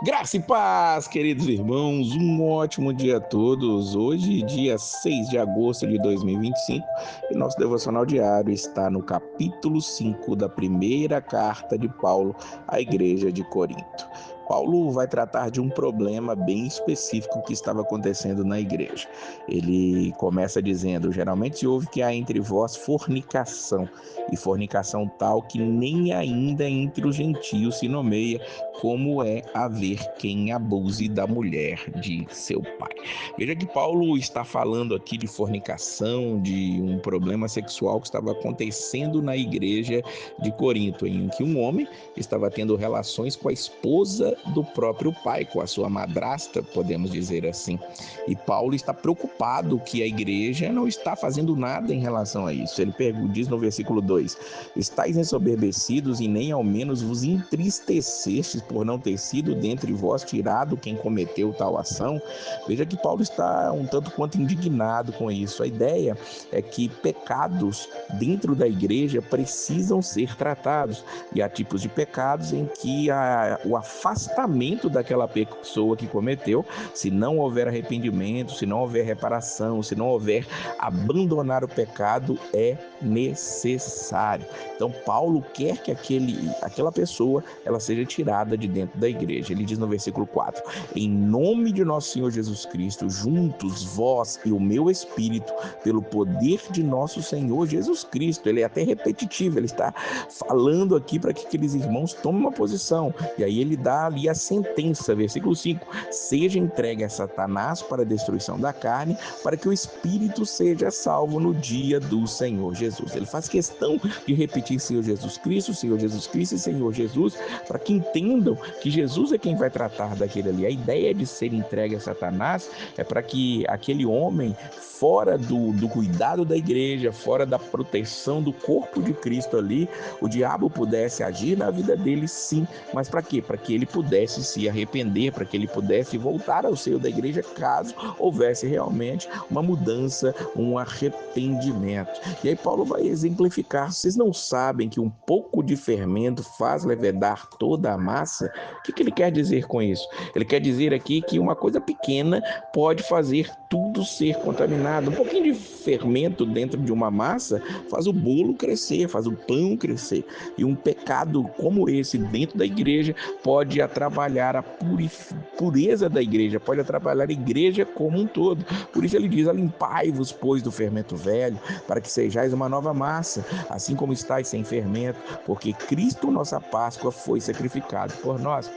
Graça e paz, queridos irmãos, um ótimo dia a todos. Hoje, dia 6 de agosto de 2025, e nosso devocional diário está no capítulo 5 da primeira carta de Paulo à igreja de Corinto. Paulo vai tratar de um problema bem específico que estava acontecendo na igreja. Ele começa dizendo: geralmente se ouve que há entre vós fornicação, e fornicação tal que nem ainda entre os gentios se nomeia, como é haver quem abuse da mulher de seu pai. Veja que Paulo está falando aqui de fornicação, de um problema sexual que estava acontecendo na igreja de Corinto, em que um homem estava tendo relações com a esposa do próprio pai, com a sua madrasta, podemos dizer assim. E Paulo está preocupado que a igreja não está fazendo nada em relação a isso. Ele diz no versículo 2: estáis ensoberbecidos e nem ao menos vos entristecestes por não ter sido dentre vós tirado quem cometeu tal ação. Veja que Paulo está um tanto quanto indignado com isso. A ideia é que pecados dentro da igreja precisam ser tratados, e há tipos de pecados em que o afastamento daquela pessoa que cometeu, se não houver arrependimento, se não houver reparação, se não houver abandonar o pecado, é necessário. Então Paulo quer que aquela pessoa ela seja tirada de dentro da igreja. Ele diz no versículo 4: em nome de nosso Senhor Jesus Cristo, juntos vós e o meu espírito, pelo poder de nosso Senhor Jesus Cristo. Ele é até repetitivo, ele está falando aqui para que aqueles irmãos tomem uma posição. E aí ele dá ali a sentença, versículo 5: seja entregue a Satanás para a destruição da carne, para que o espírito seja salvo no dia do Senhor Jesus. Ele faz questão de repetir Senhor Jesus Cristo, Senhor Jesus Cristo e Senhor Jesus, para que entendam que Jesus é quem vai tratar daquele ali. A ideia de ser entregue a Satanás é para que aquele homem, fora do cuidado da igreja, fora da proteção do corpo de Cristo ali, o diabo pudesse agir na vida dele, sim, mas para quê? Para que ele pudesse se arrepender, para que ele pudesse voltar ao seio da igreja, caso houvesse realmente uma mudança, um arrependimento. E aí Paulo vai exemplificar: vocês não sabem que um pouco de fermento faz levedar toda a massa? O que ele quer dizer com isso? Ele quer dizer aqui que uma coisa pequena pode fazer tudo ser contaminado. Um pouquinho de fermento dentro de uma massa faz o bolo crescer, faz o pão crescer. E um pecado como esse dentro da igreja pode atrapalhar a pureza da igreja, pode atrapalhar a igreja como um todo. Por isso ele diz: alimpai-vos, pois, do fermento velho, para que sejais uma nova massa, assim como estáis sem fermento, porque Cristo, nossa Páscoa, foi sacrificado por nós.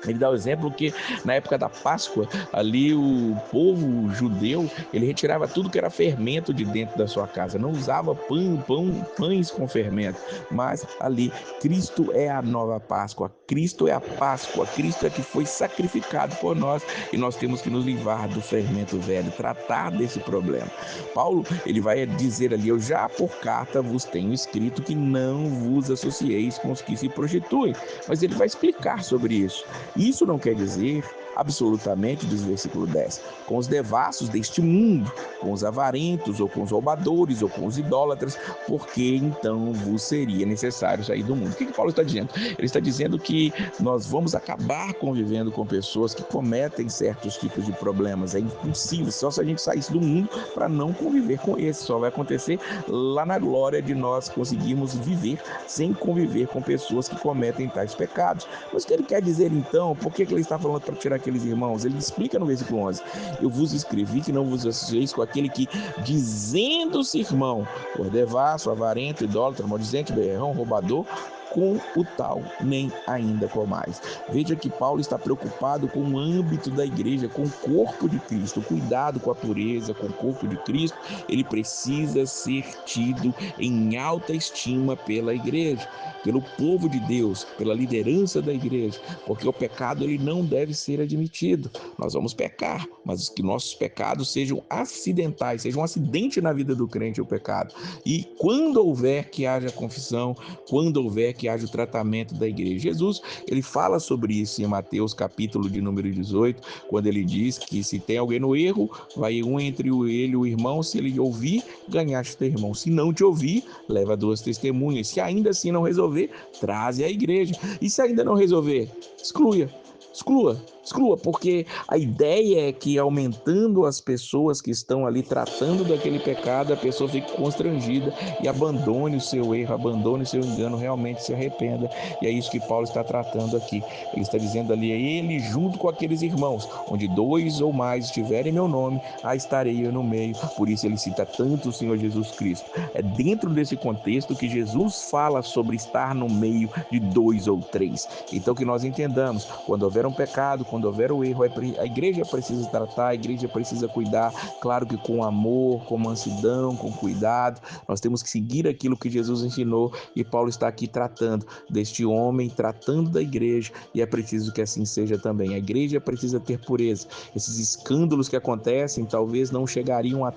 Ele dá o exemplo que na época da Páscoa, ali o povo judeu, ele retirava tudo que era fermento de dentro da sua casa, não usava pães com fermento, mas ali Cristo é a nova Páscoa, Cristo é a Páscoa, Cristo é que foi sacrificado por nós, e nós temos que nos livrar do fermento velho, tratar desse problema. Paulo, ele vai dizer ali: eu já por carta vos tenho escrito que não vos associeis com os que se prostituem, mas ele vai explicar sobre isso. Isso não quer dizer absolutamente, diz o versículo 10, com os devassos deste mundo, com os avarentos, ou com os roubadores, ou com os idólatras, porque então vos seria necessário sair do mundo. O que Paulo está dizendo? Ele está dizendo que nós vamos acabar convivendo com pessoas que cometem certos tipos de problemas. É impossível, só se a gente saísse do mundo para não conviver com esse. Só vai acontecer lá na glória de nós conseguirmos viver sem conviver com pessoas que cometem tais pecados. Mas o que ele quer dizer então? Por que ele está falando para tirar aqueles irmãos? Ele explica no versículo 11: eu vos escrevi que não vos associeis com aquele que, dizendo-se irmão, por devasso, avarento, idólatra, maldizente, berrão, roubador, com o tal nem ainda comais. Veja que Paulo está preocupado com o âmbito da igreja, com o corpo de Cristo. O cuidado com a pureza, com o corpo de Cristo, ele precisa ser tido em alta estima pela igreja, pelo povo de Deus, pela liderança da igreja, porque o pecado ele não deve ser admitido. Nós vamos pecar, mas que nossos pecados sejam acidentais, sejam um acidente na vida do crente, o pecado. E quando houver que haja confissão, quando houver que haja o tratamento da igreja. Jesus, ele fala sobre isso em Mateus capítulo de número 18, quando ele diz que se tem alguém no erro, vai um entre ele e o irmão, se ele ouvir, ganhaste teu irmão. Se não te ouvir, leva duas testemunhas. Se ainda assim não resolver, traze a igreja. E se ainda não resolver, exclua. exclua, porque a ideia é que aumentando as pessoas que estão ali tratando daquele pecado, a pessoa fique constrangida e abandone o seu erro, abandone o seu engano, realmente se arrependa. E é isso que Paulo está tratando aqui. Ele está dizendo ali, é ele junto com aqueles irmãos, onde 2 ou mais estiverem em meu nome, aí estarei eu no meio. Por isso ele cita tanto o Senhor Jesus Cristo. É dentro desse contexto que Jesus fala sobre estar no meio de 2 ou 3. Então que nós entendamos, quando houver um pecado, quando houver o erro, a igreja precisa tratar, a igreja precisa cuidar, claro que com amor, com mansidão, com cuidado. Nós temos que seguir aquilo que Jesus ensinou, e Paulo está aqui tratando deste homem, tratando da igreja, e é preciso que assim seja também. A igreja precisa ter pureza. Esses escândalos que acontecem talvez não chegariam a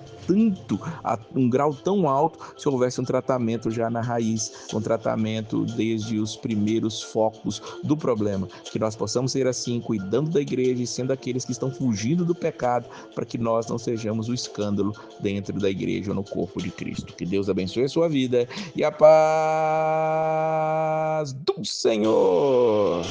um grau tão alto, se houvesse um tratamento já na raiz, um tratamento desde os primeiros focos do problema. Que nós possamos ser assim, cuidando da igreja e sendo aqueles que estão fugindo do pecado, para que nós não sejamos o escândalo dentro da igreja ou no corpo de Cristo. Que Deus abençoe a sua vida e a paz do Senhor.